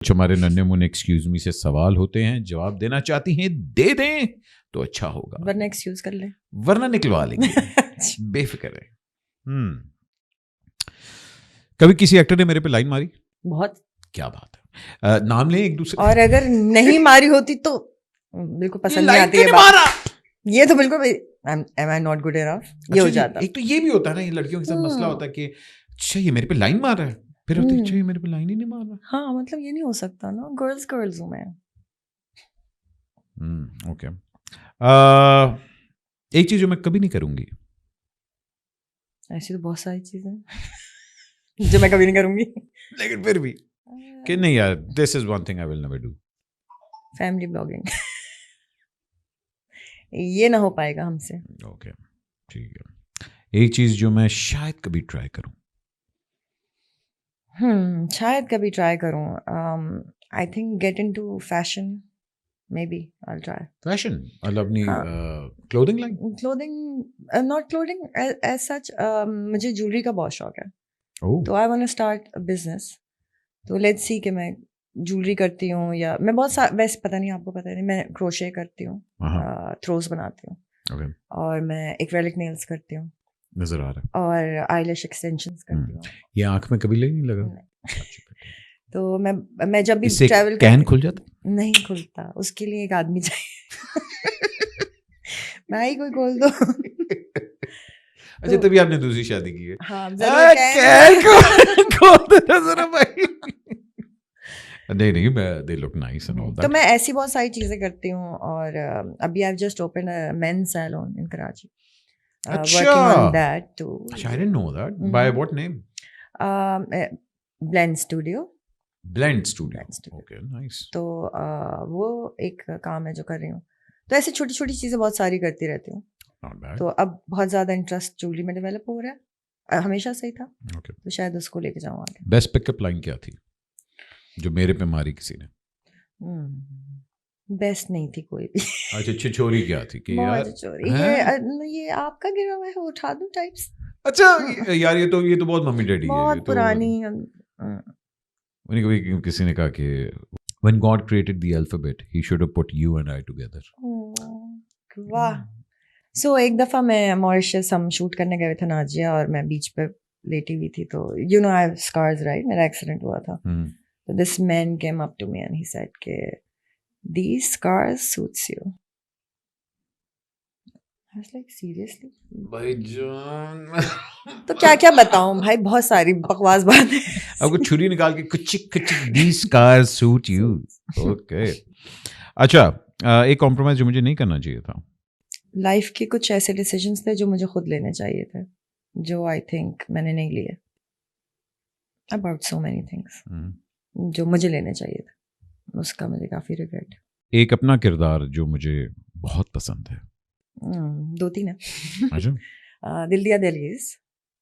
कुछ हमारे नन्हे मुन्ने एक्सक्यूज मी से सवाल होते हैं, जवाब देना चाहती हैं दे दें तो अच्छा होगा, वरना एक्सक्यूज कर ले, वरना निकलवा लेंगे। बेफिक्र है। कभी किसी एक्टर ने मेरे पे लाइन मारी? बहुत। क्या बात है। नाम लें एक दूसरे। और अगर नहीं मारी होती तो बिल्कुल पसंद नहीं लाइन आती क्यों है नहीं मारा? ये तो बिल्कुल am I not good enough ये हो अच्छा जी, जाता। एक तो ये भी होता है ना, ये लड़कियों के साथ मसला होता है कि अच्छा ये मेरे पे लाइन मार रहा है, फिर होता है अच्छा ये मेरे पे लाइन ही नहीं मार रहा। हाँ मतलब ये नहीं हो सकता ना, गर्ल्स हूँ मैं। ओके। एक चीज जो मैं कभी नहीं करूंगी। ऐसी तो बहुत सारी चीजें जो मैं कभी नहीं करूंगी, लेकिन फिर भी कि नहीं यार, this is one thing I will never do. Family blogging ये ना हो पाएगा हमसे। ओके ठीक है। एक चीज जो मैं शायद कभी ट्राई करूं। शायद कभी ट्राई करूं। I think get into fashion, maybe I will try fashion मतलब अपनी हाँ। Clothing line? Clothing not clothing as such, मुझे ज्वेलरी का बहुत शौक है, ओह तो I want to start a business. तो लेट्स सी कि मैं ज्वेलरी करती हूँ या मैं वैसे पता नहीं, आपको पता नहीं, मैं क्रोशे करती हूँ, थ्रोस बनाती हूँ, ओके और मैं एक्रेलिक नेल्स करती हूँ, नजर आ रहा है। और आईलैश एक्सटेंशंस करती हूँ। ये आंख में कभी नहीं लगा? नहीं। तो मैं जब भी इससे ट्रैवल कैन खुल जाता? नहीं खुलता, उसके लिए एक आदमी चाहिए। भाई कोई खोल दो। अच्छा तभी आपने दूसरी शादी की है? हाँ कैन खोल देना जरा भाई। नहीं मैं they look nice and all तो दैट। मैं ऐसी बहुत सारी चीजें करती हूँ, और अभी I just open a men's salon in Karachi, working on that too. अच्छा I didn't know that. By what name? Blend Studio. Blend Studio. Okay nice. तो वो एक काम है जो कर रही हूँ। तो ऐसी छोटी छोटी चीजें बहुत सारी करती रहती हूँ। Not bad. तो अब बहुत ज्यादा इंटरेस्ट ज्वेलरी में डेवलप हो रहा है, हमेशा से ही था, ओके। तो शायद उसको लेके जाऊँ आगे। बेस्ट पिकअप लाइन क्या थी जो मेरे पे मारी किसी ने? बेस्ट नहीं थी कोई भी। अच्छा छिछोरी क्या थी कि यार बहुत चोरी हैं? ये आपका गिरा हुआ है, उठा दूं टाइप्स। अच्छा यार ये तो बहुत मम्मी डैडी है, ये बहुत तो पुरानी। उन्हीं कभी किसी ने कहा कि when God created the alphabet he should have put you and I together। वाह। सो एक दफा मैं मॉरिशस, हम शूट करने गए थे नाजिया, और मैं बीच पे लेटी हुई थी, तो you know I have scars right, मेरा एक्सीडेंट हुआ था। तो this man came up to me and he said के these scars suits you। I was like seriously? भाईजान तो क्या क्या बताऊं भाई, बहुत सारी बकवास बात है। आपको छुरी निकाल के Kuchik Kuchik these scars suit you। Okay अच्छा एक कॉम्प्रोमाइज जो मुझे नहीं करना चाहिए था। लाइफ के कुछ ऐसे डिसीजंस थे जो मुझे खुद लेने चाहिए थे, जो आई थिंक मैंने नहीं लिए। अबाउट सो मेनी थिंग्स जो मुझे लेने चाहिए थे, उसका मुझे काफी रिग्रेट। एक अपना किरदार जो मुझे बहुत पसंद है। 2-3 है। अच्छा दिल दिया दहलीज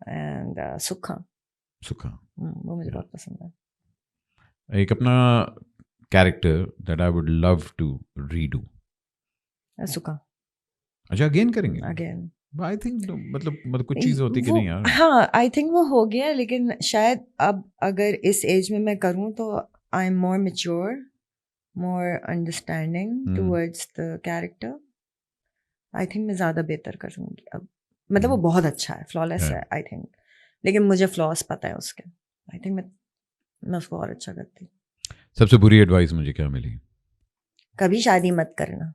एंड सुखा। सुखा वो मुझे बहुत पसंद है। एक अपना character that I would love to redo. सुखा। अच्छा अगेन करेंगे? अगेन आई थिंक मतलब कुछ चीज होती कि नहीं यार। हाँ आई थिंक वो हो गया, लेकिन शायद अब अगर इस एज में मैं करूँ तो I am more mature, more understanding towards the character. I think मैं ज़्यादा बेहतर करूँगी अब। मतलब वो बहुत अच्छा है, फ्लॉलेस है आई थिंक, लेकिन मुझे फ्लॉस पता है उसके। आई थिंक मैं उसको और अच्छा करती। सबसे बुरी एडवाइस मुझे क्या मिली? कभी शादी मत करना।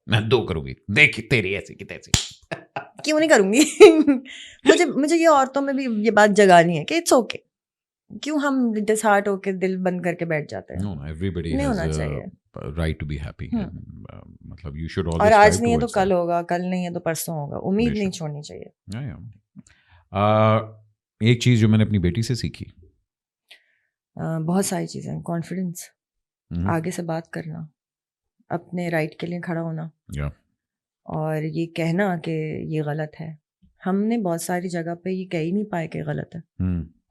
मैं 2 करूंगी, देख तेरी ऐसी की तैसी। क्यों नहीं करूंगी? मुझे ये औरतों में भी ये बात जगानी है कि इट्स ओके। क्यों हम डिसहार्ट होके दिल बंद करके बैठ जाते हैं? No, everybody नहीं has होना a चाहिए। right to be happy and मतलब you should और always आज strive नहीं है तो towards कल that। होगा, कल नहीं है तो परसों होगा, उम्मीद नहीं बेशक। छोड़नी चाहिए। एक चीज जो मैंने अपनी बेटी से सीखी। बहुत सारी चीजें। कॉन्फिडेंस, आगे से बात करना, अपने राइट के लिए खड़ा होना, और ये कहना कि ये गलत है। हमने बहुत सारी जगह पे ये कह ही नहीं पाए कि गलत है,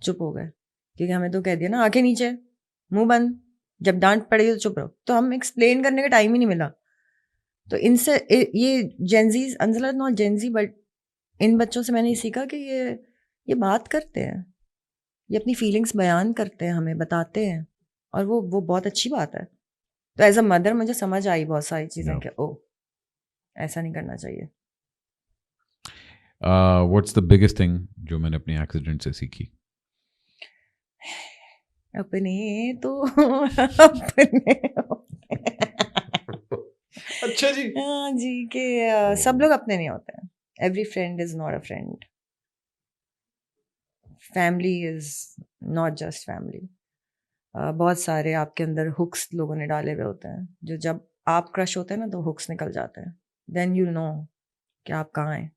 चुप हो गए, क्योंकि हमें तो कह दिया ना आंखें नीचे मुंह बंद, जब डांट पड़ेगी तो चुप रहो। तो हम एक्सप्लेन करने का टाइम ही नहीं मिला। तो इनसे ये Gen Zs, Anjala not Gen Z but in बच्चों से मैंने सीखा कि ये बात करते हैं, ये अपनी फीलिंग्स बयान करते हैं, हमें बताते हैं, और वो बहुत अच्छी बात है। तो एज अ मदर मुझे समझ आई बहुत सारी चीज़ें कि ओ ऐसा नहीं करना चाहिए। व्हाट्स द बिगेस्ट थिंग जो मैंने अपने एक्सीडेंट से सीखी? अपने तो अपने अच्छा जी। हाँ जी, कि सब लोग अपने नहीं होते हैं। Every friend is not a friend, family is not just family. बहुत सारे आपके अंदर हुक्स लोगों ने डाले हुए होते हैं, जो जब आप क्रश होते हैं ना तो हुक्स निकल जाते हैं, देन यू नो कि आप कहाँ हैं।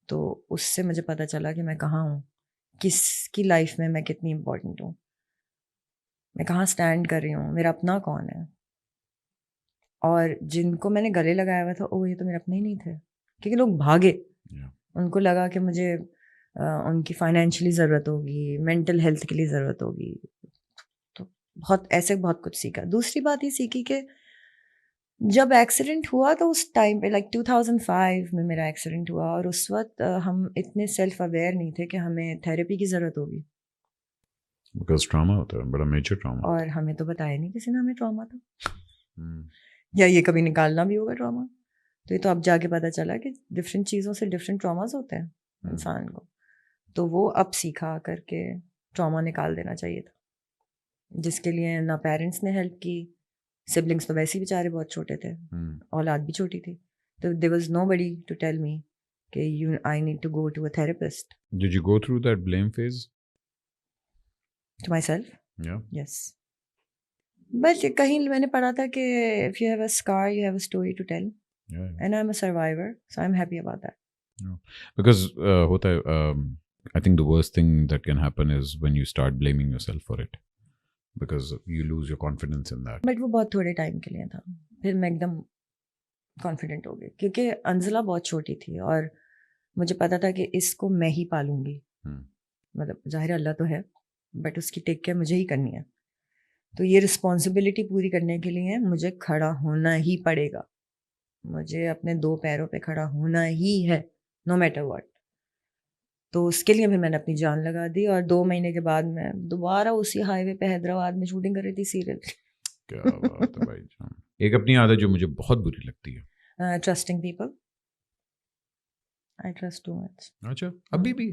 तो उससे मुझे पता चला कि मैं कहाँ हूँ, किसकी लाइफ में मैं कितनी इम्पोर्टेंट हूँ, मैं कहाँ स्टैंड कर रही हूँ, मेरा अपना कौन है। और जिनको मैंने गले लगाया हुआ था, ओ ये तो मेरे अपने ही नहीं थे, क्योंकि लोग भागे। उनको लगा कि मुझे उनकी फाइनेंशियली ज़रूरत होगी, मेंटल हेल्थ के लिए ज़रूरत होगी। तो बहुत कुछ सीखा। दूसरी बात ये सीखी कि जब एक्सीडेंट हुआ तो उस टाइम पे लाइक 2005 में मेरा एक्सीडेंट हुआ, और उस वक्त हम इतने सेल्फ अवेयर नहीं थे कि हमें थेरेपी की ज़रूरत होगी। बिकॉज ट्रॉमा होता है, बड़ा मेजर ट्रॉमा। और हमें तो बताया नहीं किसी ने हमें ट्रॉमा था, या ये कभी निकालना भी होगा ट्रॉमा। तो ये तो अब जाके पता चला कि डिफरेंट चीज़ों से डिफरेंट ट्रॉमास होते हैं इंसान को। तो वो अब सीखा करके ट्रॉमा निकाल देना चाहिए था, जिसके लिए ना पेरेंट्स ने हेल्प की, सिबलिंग्स तो वैसे ही बेचारे बहुत छोटे थे, औलाद भी छोटी थी, तो there was nobody to tell me कि you I need to go to a therapist. Did you go through that blame phase? To myself, या यस। बट कहीं मैंने पढ़ा था कि if you have a scar you have a story to tell, and I am a survivor, so I am happy about that. Because होता है, I think the worst thing that can happen is when you start blaming yourself for it, because you lose your confidence in that. But वो बहुत थोड़े time के लिए था, फिर मैं एकदम कॉन्फिडेंट हो गई, क्योंकि अंजला बहुत छोटी थी और मुझे पता था कि इसको मैं ही पालूंगी। मतलब जाहिर अल्लाह तो है, बट उसकी टेक केयर मुझे ही करनी है। तो ये रिस्पॉन्सिबिलिटी पूरी करने के लिए मुझे खड़ा होना ही पड़ेगा, मुझे अपने 2 पैरों पे खड़ा होना ही है, नो मैटर व्हाट। तो उसके लिए फिर मैंने अपनी जान लगा दी, और 2 महीने के बाद मैं दोबारा उसी हाईवे पे हैदराबाद में शूटिंग कर रही थी सीरियल। क्या बात है भाई जान। एक अपनी आदत जो मुझे बहुत बुरी लगती है, trusting people. I trust too much. अच्छा अभी भी?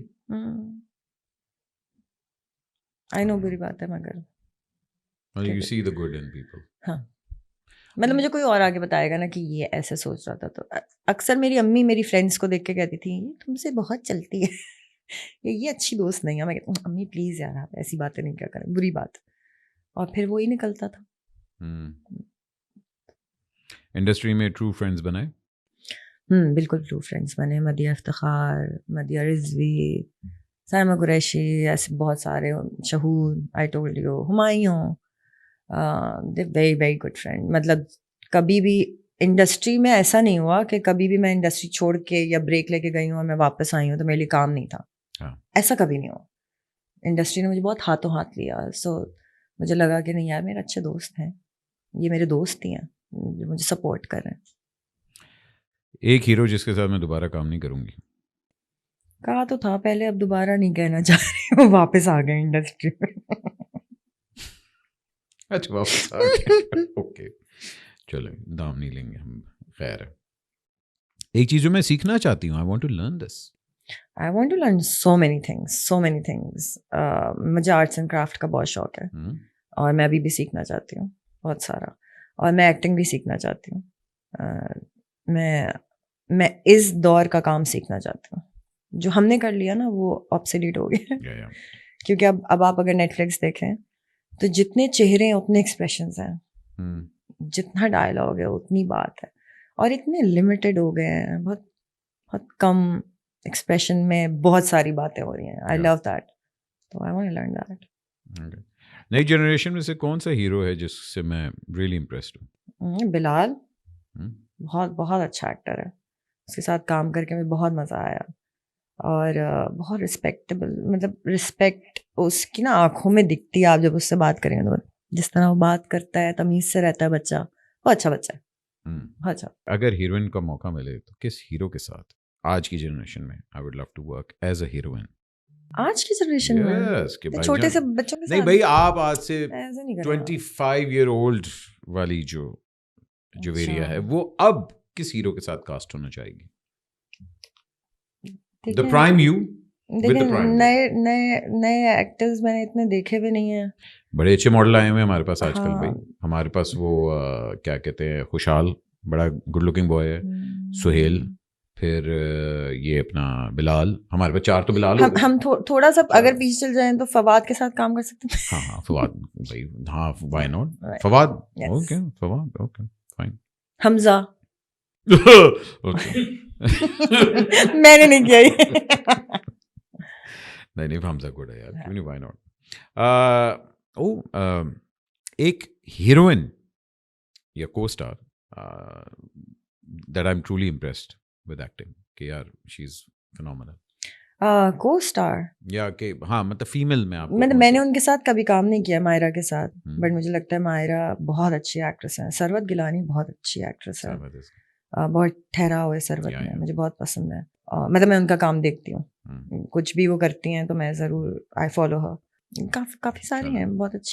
आई नो बुरी बात है, मगर you see the good in people. हाँ, मतलब मुझे कोई और आगे बताएगा ना कि ये ऐसे सोच रहा था, तो अक्सर मेरी अम्मी मेरी फ्रेंड्स को देख के कहती थी ये तुमसे बहुत चलती है ये अच्छी दोस्त नहीं है। मैं कहती अम्मी प्लीज़ यार आप ऐसी बातें नहीं क्या करें, बुरी बात। और फिर वो ही निकलता था। इंडस्ट्री में ट्रू फ्रेंड्स बनाए? बिल्कुल ट्रू फ्रेंड्स बने। मदिया इफ्तिखार, मदिया रिजवी, साइमा कुरैशी, ऐसे बहुत सारे, Shahood, I told you, Humayun, they very very good friend. मतलब कभी भी इंडस्ट्री में ऐसा नहीं हुआ कि कभी भी मैं इंडस्ट्री छोड़ के या ब्रेक लेके गई हूँ और मैं वापस आई हूँ तो मेरे लिए काम नहीं था। ऐसा कभी नहीं हुआ। इंडस्ट्री ने मुझे बहुत हाथों हाथ लिया। सो मुझे लगा कि नहीं यार मेरे अच्छे दोस्त हैं, ये मेरे दोस्त ही हैं जो मुझे सपोर्ट कर रहे हैं। एक हीरो जिसके साथ मैं दोबारा काम नहीं करूंगी? कहा तो था पहले, अब दोबारा नहीं कहना चाह रही हूँ, वापस आ गए इंडस्ट्री में। अच्छा वापस आ गए ओके चलो दाम नहीं लेंगे हम, खैर है। एक चीज जो मैं सीखना चाहती हूँ, I want to learn this. I want to learn so many things. मुझे आर्ट्स एंड क्राफ्ट का बहुत शौक है, और मैं अभी भी सीखना चाहती हूँ बहुत सारा, और मैं एक्टिंग भी सीखना चाहती हूँ। मैं इस दौर का काम सीखना चाहती हूँ। जो हमने कर लिया ना वो ऑब्सोलीट हो गया क्योंकि अब आप अगर नेटफ्लिक्स देखें तो जितने चेहरे हैं उतने एक्सप्रेशंस हैं, जितना डायलॉग है उतनी बात है, और इतने लिमिटेड हो गए हैं, बहुत बहुत कम एक्सप्रेशन में बहुत सारी बातें हो रही हैं। आई लव दैट, तो I want to learn that. नई जनरेशन में से कौन सा हीरो है जिससे मैं रियली इम्प्रेस्ड हूँ? बिलाल बहुत बहुत अच्छा एक्टर है, उसके साथ काम करके मुझे बहुत मज़ा आया, और बहुत रिस्पेक्टेबल, मतलब रिस्पेक्ट उसकी ना आंखों में दिखती है। आप जब उससे बात करेंगे तो जिस तरह वो बात करता है, तमीज़ से रहता है बच्चा, बहुत अच्छा बच्चा है, बहुत अच्छा। अगर हीरोइन का मौका मिले तो किस हीरो के साथ आज की जनरेशन में I would love to work as a heroine? आज की जनरेशन में Yes, कि तो भाईजान- छोटे से बच्चों के नहीं साथ भाई, आप आज से ऐसे नहीं करना 25-year-old वाली जो वेरिया है, वो अब किस हीरो के साथ कास्ट होना चाहेगी? ठीक द है। प्राइम यू with the देखिए prime नए नए नए एक्टर्स मैंने इतने देखे भी नहीं है। बड़े अच्छे मॉडल आए हुए हैं हमारे पास आजकल हाँ। भाई। हमारे पास वो क्या कहते हैं, खुशहाल, बड़ा गुड लुकिंग बॉय है। सुहेल, फिर ये अपना बिलाल, हमारे पास 4 तो बिलाल हो गए। हम थोड़ा सा अगर पीछे चल जाएं तो फवाद के साथ काम कर सकते हैं। हाँ हाँ, फवाद भाई, हाँ why not, Right. Fawad, Yes. Okay, Fawad, okay fine. Hamza okay मैंने नहीं किया ये। नहीं हमजा गुड है यार, क्यों नहीं, व्हाई नॉट। एक हीरोइन या को star that I am truly impressed with acting, कि यार शी इज फिनोमिनल। को स्टार या कि हाँ, मतलब फीमेल में आपको मैंने उनके साथ कभी काम नहीं किया, मायरा के साथ, हम्म। बट मुझे लगता है मायरा बहुत अच्छी एक्ट्रेस है। सरवत गिलानी बहुत अच्छी एक्ट्रेस है, बहुत ठहराव है सरवत में, मुझे बहुत पसंद है। मतलब मैं उनका काम देखती हूँ, कुछ भी वो करती हैं तो मैं ज़रूर आई फॉलो हर। काफ़ी सारी हैं बहुत अच्छी।